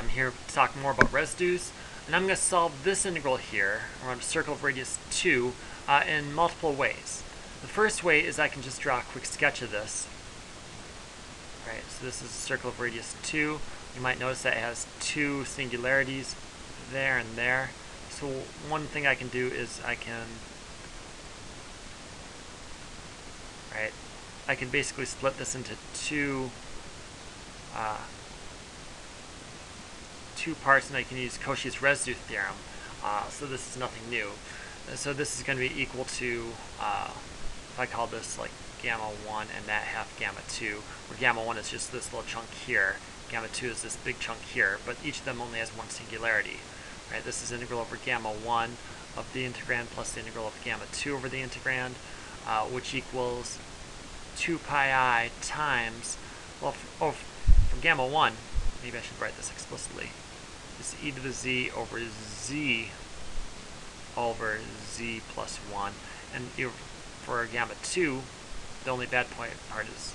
I'm here to talk more about residues, and I'm going to solve this integral here around a circle of radius 2 in multiple ways. The first way is I can just draw a quick sketch of this. Right, so this is a circle of radius 2. You might notice that it has two singularities there and there. So one thing I can do is I can basically split this into two parts, and I can use Cauchy's residue theorem. So this is nothing new. So this is going to be equal to, if I call this like gamma 1 and that half gamma 2, where gamma 1 is just this little chunk here, gamma 2 is this big chunk here, but each of them only has one singularity. Right, this is integral over gamma 1 of the integrand plus the integral of gamma 2 over the integrand, which equals 2 pi I times, well, for gamma 1, maybe I should write this explicitly, is e to the z over z plus 1. And for gamma 2, the only bad part is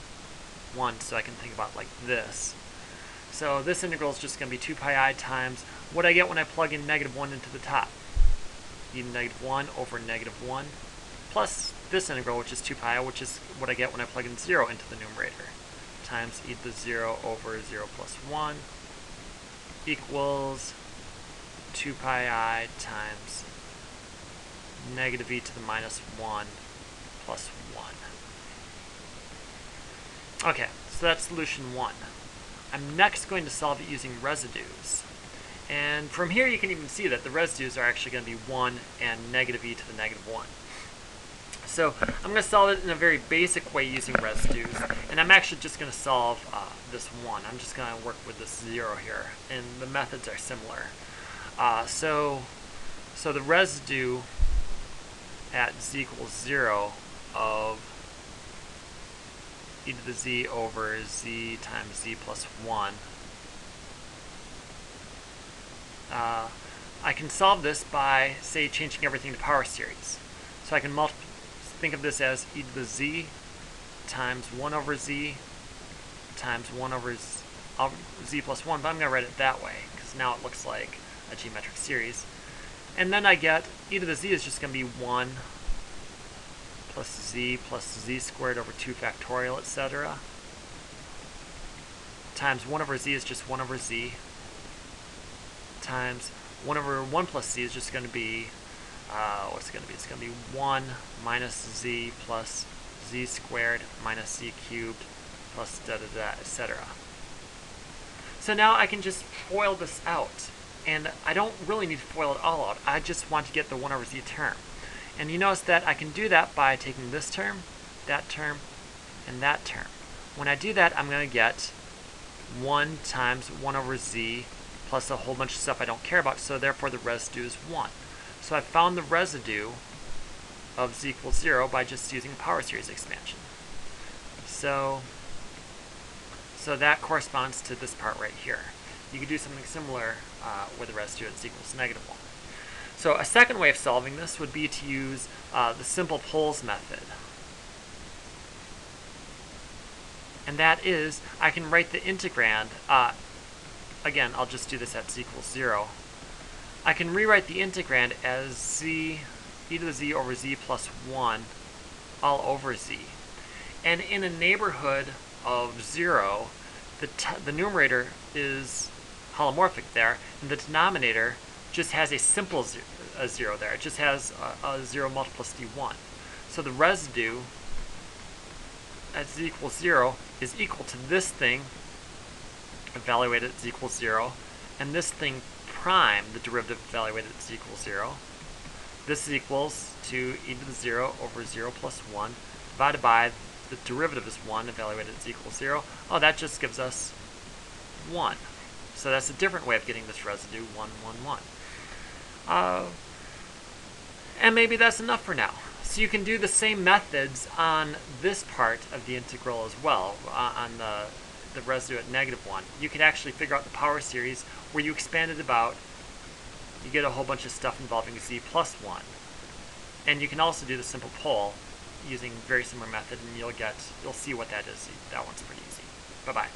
1, so I can think about it like this. So this integral is just going to be 2 pi I times what I get when I plug in negative 1 into the top. E to the negative 1 over negative 1 plus this integral, which is 2 pi I, which is what I get when I plug in 0 into the numerator, times e to the 0 over 0 plus 1 equals 2 pi I times negative e to the minus 1 plus 1. Okay, so that's solution 1. I'm next going to solve it using residues. And from here you can even see that the residues are actually going to be 1 and negative e to the negative 1. So I'm going to solve it in a very basic way using residues, and I'm actually just going to solve this 1. I'm just going to work with this 0 here, and the methods are similar. So the residue at z equals 0 of e to the z over z times z plus 1. I can solve this by, say, changing everything to power series. So I can think of this as e to the z times 1 over z times 1 over z plus 1, but I'm going to write it that way because now it looks like a geometric series. And then I get e to the z is just going to be 1 plus z squared over 2 factorial, etc. Times 1 over z is just 1 over z times 1 over 1 plus z is just going to be, what's it going to be? It's going to be 1 minus z plus z squared minus z cubed plus da da da, etc. So now I can just FOIL this out. And I don't really need to FOIL it all out. I just want to get the 1 over z term. And you notice that I can do that by taking this term, and that term. When I do that, I'm going to get 1 times 1 over z plus a whole bunch of stuff I don't care about, so therefore the residue is 1. So I found the residue of z equals 0 by just using power series expansion. So that corresponds to this part right here. You could do something similar with the residue at z equals negative 1. So a second way of solving this would be to use the simple poles method. And that is, I can write the integrand, again, I'll just do this at z equals 0. I can rewrite the integrand as z e to the z over z plus 1 all over z. And in a neighborhood of 0, the numerator is holomorphic there, and the denominator just has a simple 0 there. It just has a 0 multiplicity 1. So the residue at z equals 0 is equal to this thing evaluated at z equals 0, and this thing prime, the derivative evaluated at z equals 0. This is equals to e to the 0 over 0 plus 1 divided by the derivative is 1 evaluated at z equals 0. Oh, that just gives us 1. So that's a different way of getting this residue, 1, 1, 1. And maybe that's enough for now. So you can do the same methods on this part of the integral as well, on the residue at negative 1. You can actually figure out the power series where you expand it about, you get a whole bunch of stuff involving z plus 1. And you can also do the simple pole using a very similar method, and you'll see what that is. That one's pretty easy. Bye-bye.